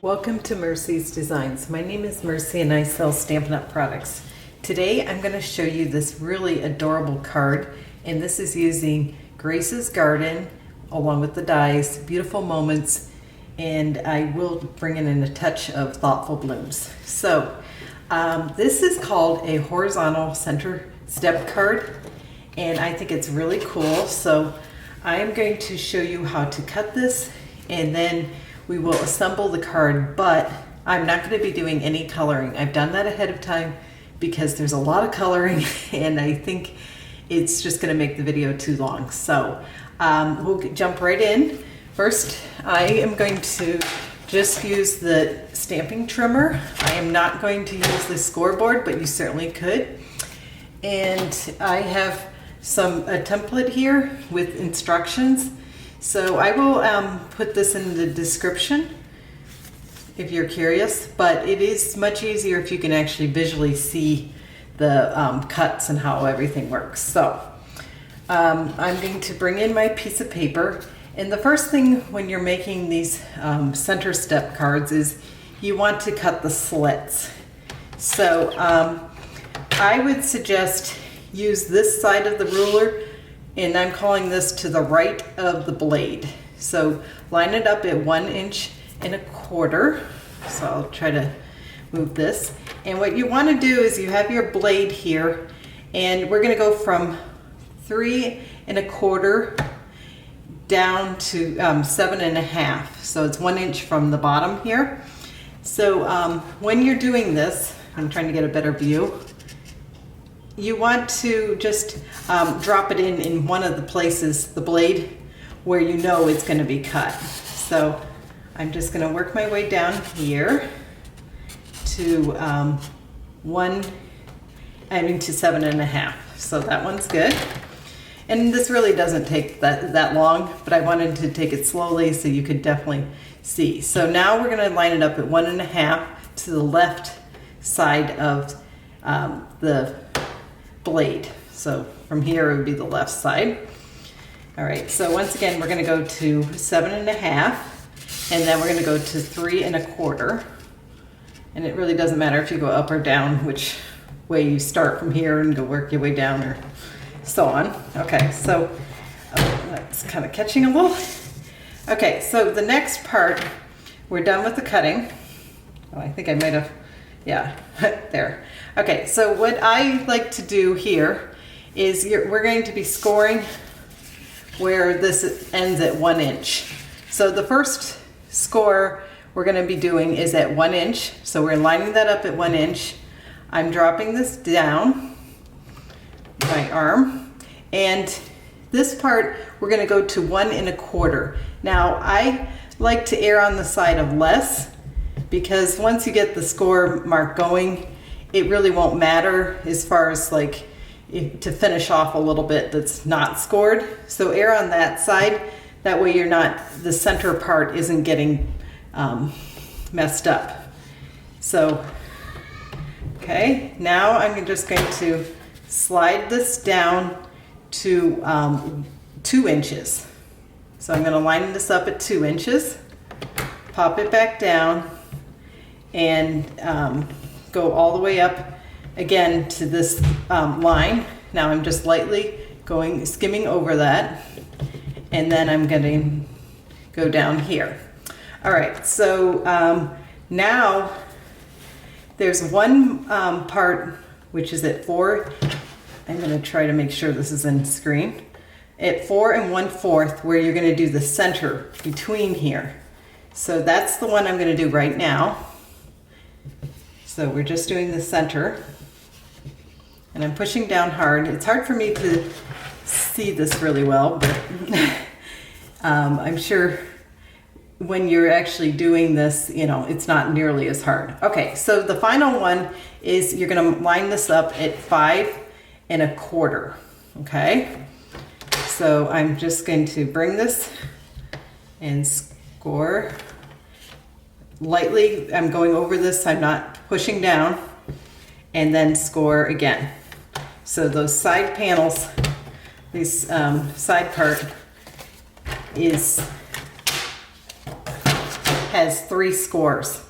Welcome to Mercy's Designs. My name is Mercy and I sell Stampin' Up! Products. Today I'm going to show you this really adorable card, and this is using Grace's Garden along with the dies, Beautiful Moments, and I will bring in a touch of Thoughtful Blooms. So this is called a horizontal center step card, and I think it's really cool. So I am going to show you how to cut this, and then we will assemble the card, but I'm not going to be doing any coloring. I've done that ahead of time because there's a lot of coloring and I think it's just going to make the video too long. So we'll jump right in. First, I am going to just use the stamping trimmer. I am not going to use the scoreboard, but you certainly could. And I have a template here with instructions. So I will put this in the description if you're curious, but it is much easier if you can actually visually see the cuts and how everything works. So I'm going to bring in my piece of paper, and the first thing when you're making these center step cards is you want to cut the slits. So I would suggest use this side of the ruler, and I'm calling this to the right of the blade. So line it up at 1 1/4 inches. So I'll try to move this. And what you want to do is you have your blade here, and we're going to go from 3 1/4 down to 7 1/2. So it's 1 inch from the bottom here. So when you're doing this, I'm trying to get a better view. You want to just drop it in one of the places, the blade, where you know it's going to be cut. So I'm just going to work my way down here to to 7 1/2. So that one's good. And this really doesn't take that long, but I wanted to take it slowly so you could definitely see. So now we're going to line it up at 1 1/2 to the left side of the blade. So from here it would be the left side. All right, so once again we're going to go to 7 1/2, and then we're going to go to 3 1/4. And it really doesn't matter if you go up or down, which way you start from here and go work your way down or so on. Okay, so that's kind of catching a little. Okay, so the next part, we're done with the cutting. Oh, I think I might have, yeah, there. Okay, so what I like to do here is we're going to be scoring where this ends at 1 inch. So the first score we're going to be doing is at 1 inch. So we're lining that up at 1 inch. I'm dropping this down my arm, and this part we're going to go to 1 1/4. Now I like to err on the side of less, because once you get the score mark going, it really won't matter as far as like to finish off a little bit that's not scored. So err on that side. That way you're not, the center part isn't getting messed up. So, okay, now I'm just going to slide this down to 2 inches. So I'm going to line this up at 2 inches, pop it back down, and go all the way up again to this line. Now I'm just lightly skimming over that, and then I'm going to go down here. All right, so now there's one part which is at 4. I'm going to try to make sure this is in screen. At 4 1/4, where you're going to do the center between here. So that's the one I'm going to do right now. So we're just doing the center, and I'm pushing down hard. It's hard for me to see this really well, but I'm sure when you're actually doing this, you know, it's not nearly as hard. Okay, so the final one is you're going to line this up at 5 1/4. Okay, so I'm just going to bring this and score lightly. I'm going over this, I'm not pushing down, and then score again. So those side panels, this side part has 3 scores.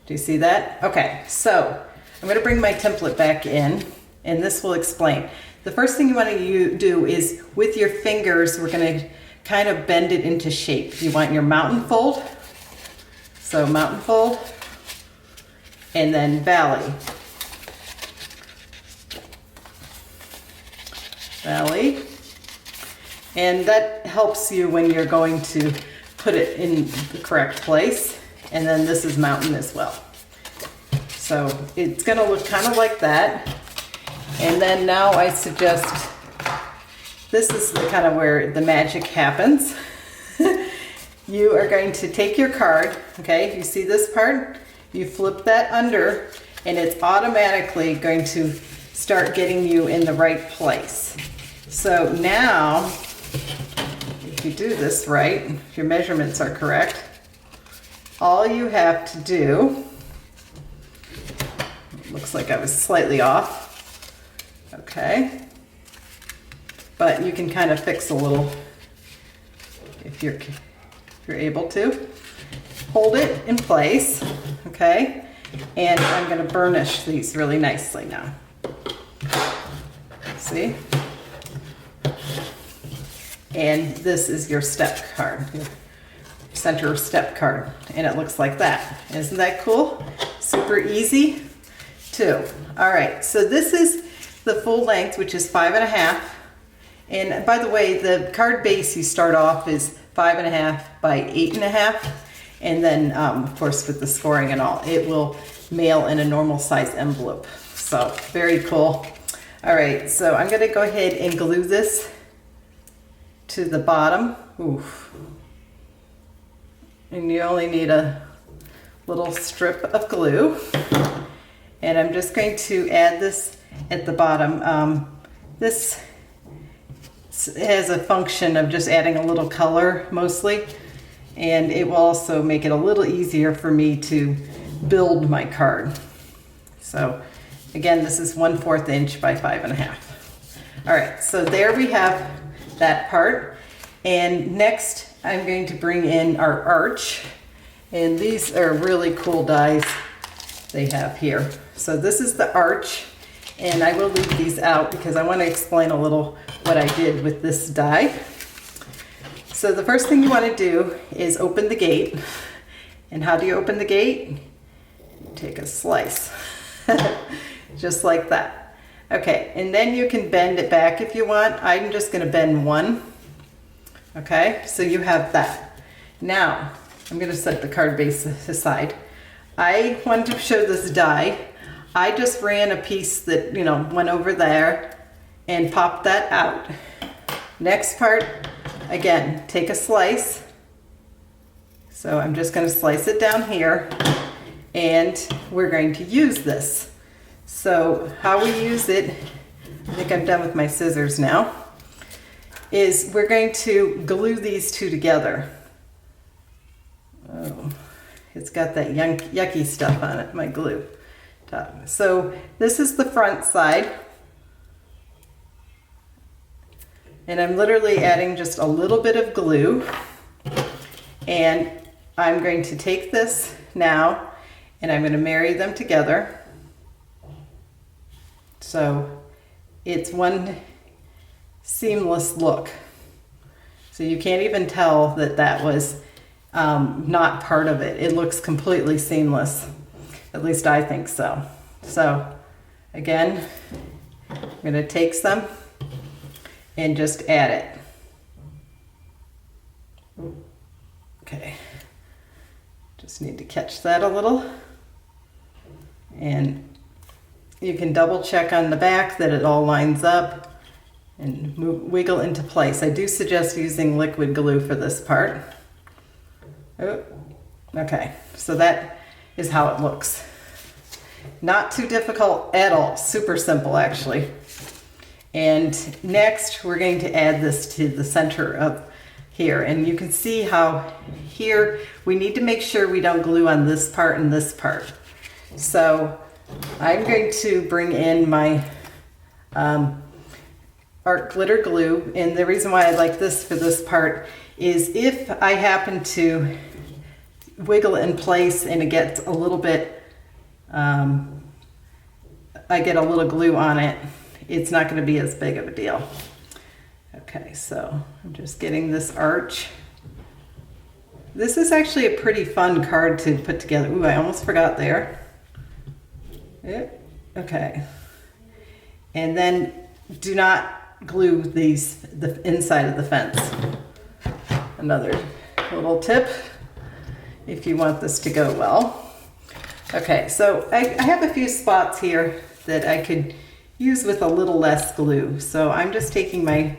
Do you see that? Okay, so I'm going to bring my template back in, and this will explain. The first thing you want to do is with your fingers, we're going to kind of bend it into shape. You want your mountain fold, so mountain fold, and then valley. Valley. And that helps you when you're going to put it in the correct place. And then this is mountain as well. So it's going to look kind of like that. And then now I suggest, this is the kind of where the magic happens. You are going to take your card, okay, you see this part? You flip that under, and it's automatically going to start getting you in the right place. So now, if you do this right, if your measurements are correct, all you have to do, looks like I was slightly off, okay, but you can kind of fix a little if you're able to. Hold it in place, okay, and I'm going to burnish these really nicely now. See? And this is your step card, your center step card, and it looks like that. Isn't that cool? Super easy too. All right, so this is the full length, which is 5.5. And by the way, the card base you start off is 5.5 by 8.5, and then of course with the scoring and all, it will mail in a normal size envelope. So very cool. All right, so I'm going to go ahead and glue this to the bottom. Oof. And you only need a little strip of glue. And I'm just going to add this at the bottom. This has a function of just adding a little color mostly, and it will also make it a little easier for me to build my card. So again, this is 1/4 inch by 5.5. All right, so there we have that part. And next I'm going to bring in our arch, and these are really cool dies they have here. So this is the arch, and I will leave these out because I want to explain a little what I did with this die. So the first thing you want to do is open the gate. And how do you open the gate? Take a slice, just like that. Okay, and then you can bend it back if you want. I'm just going to bend one. Okay, so you have that. Now, I'm going to set the card base aside. I wanted to show this die. I just ran a piece that, you know, went over there and popped that out. Next part, again, take a slice. So I'm just going to slice it down here, and we're going to use this. So how we use it, I think I'm done with my scissors now, is we're going to glue these two together. Oh, it's got that yucky stuff on it, my glue top. So this is the front side, and I'm literally adding just a little bit of glue, and I'm going to take this now and I'm going to marry them together. So it's one seamless look. So you can't even tell that that was not part of it. It looks completely seamless. At least I think so. So again, I'm going to take some and just add it. Okay. Just need to catch that a little. And you can double check on the back that it all lines up and wiggle into place. I do suggest using liquid glue for this part. Oh, okay, so that is how it looks. Not too difficult at all, super simple actually. And next we're going to add this to the center of here, and you can see how here we need to make sure we don't glue on this part and this part. So I'm going to bring in my art glitter glue, and the reason why I like this for this part is if I happen to wiggle it in place and it gets a little bit, I get a little glue on it, it's not going to be as big of a deal. Okay, so I'm just getting this arch. This is actually a pretty fun card to put together. Ooh, I almost forgot there. Yeah, okay. And then do not glue the inside of the fence. Another little tip if you want this to go well. Okay, so I have a few spots here that I could use with a little less glue. So I'm just taking my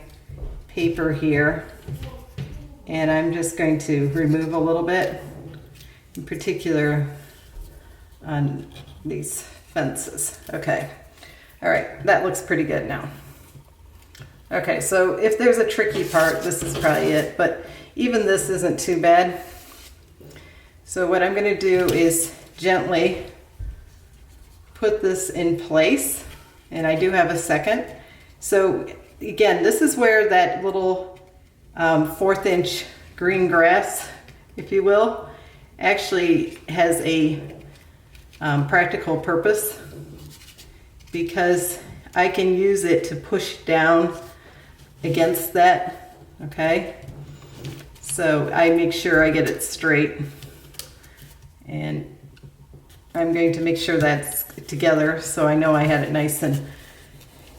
paper here and I'm just going to remove a little bit, in particular on these fences. Okay, all right, that looks pretty good now. Okay, so if there's a tricky part, this is probably it, but even this isn't too bad. So what I'm going to do is gently put this in place, and I do have a second. So again, this is where that little 1/4 inch green grass, if you will, actually has a practical purpose, because I can use it to push down against that. Okay, so I make sure I get it straight, and I'm going to make sure that's together so I know I had it nice and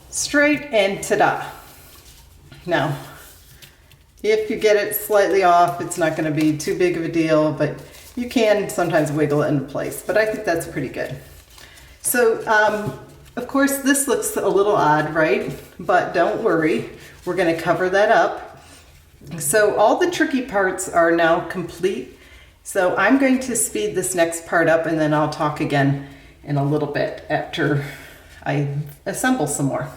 straight, and ta-da. Now, if you get it slightly off, it's not going to be too big of a deal, but you can sometimes wiggle it into place, but I think that's pretty good. So, of course, this looks a little odd, right? But don't worry, we're going to cover that up. So all the tricky parts are now complete. So I'm going to speed this next part up, and then I'll talk again in a little bit after I assemble some more.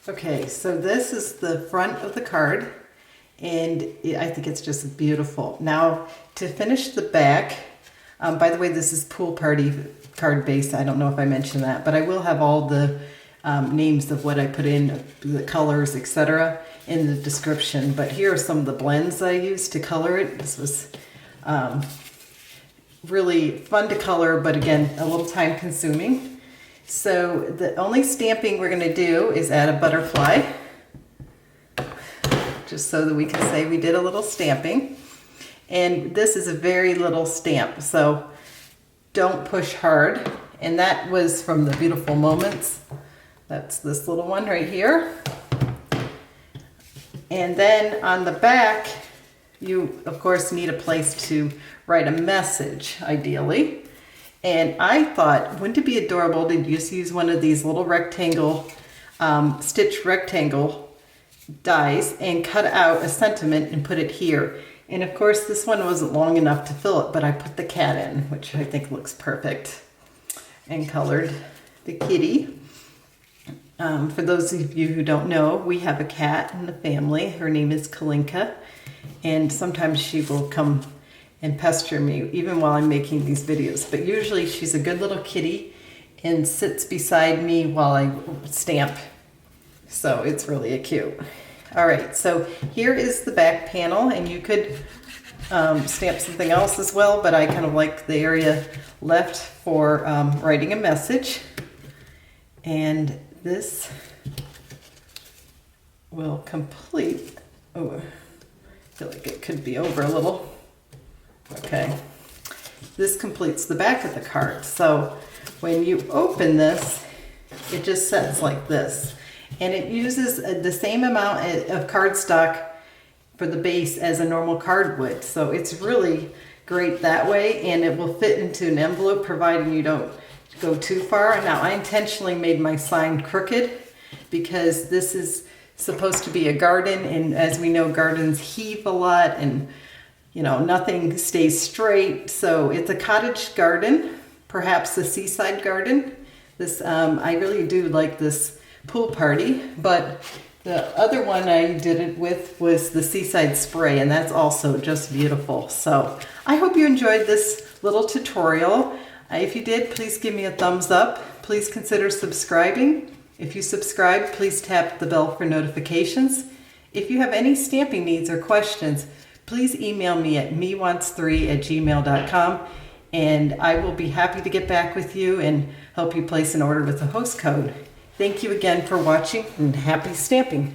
Okay, so this is the front of the card, and I think it's just beautiful. Now, to finish the back, by the way, this is pool party card base. I don't know if I mentioned that, but I will have all the names of what I put in, the colors, etc., in the description. But here are some of the blends I used to color it. This was really fun to color, but again, a little time consuming. So the only stamping we're going to do is add a butterfly, just so that we can say we did a little stamping. And this is a very little stamp, so don't push hard. And that was from the Beautiful Moments. That's this little one right here. And then on the back, you of course need a place to write a message, ideally. And I thought, wouldn't it be adorable to just use one of these little rectangle, stitch rectangle dies and cut out a sentiment and put it here. And of course this one wasn't long enough to fill it, but I put the cat in, which I think looks perfect, and colored the kitty. For those of you who don't know, we have a cat in the family. Her name is Kalinka, and sometimes she will come and pester me even while I'm making these videos. But usually she's a good little kitty and sits beside me while I stamp. So it's really cute. All right, so here is the back panel, and you could stamp something else as well, but I kind of like the area left for writing a message. And this will complete, oh, I feel like it could be over a little. Okay, this completes the back of the card. So when you open this, it just sets like this. And it uses the same amount of cardstock for the base as a normal card would. So it's really great that way, and it will fit into an envelope providing you don't go too far. Now I intentionally made my sign crooked because this is supposed to be a garden, and as we know, gardens heave a lot and you know, nothing stays straight. So it's a cottage garden, perhaps a seaside garden. This I really do like this pool party, but the other one I did it with was the Seaside Spray, and that's also just beautiful. So I hope you enjoyed this little tutorial. If you did, please give me a thumbs up. Please consider subscribing. If you subscribe, please tap the bell for notifications. If you have any stamping needs or questions, please email me at mewants3@gmail.com, and I will be happy to get back with you and help you place an order with the host code. Thank you again for watching, and happy stamping.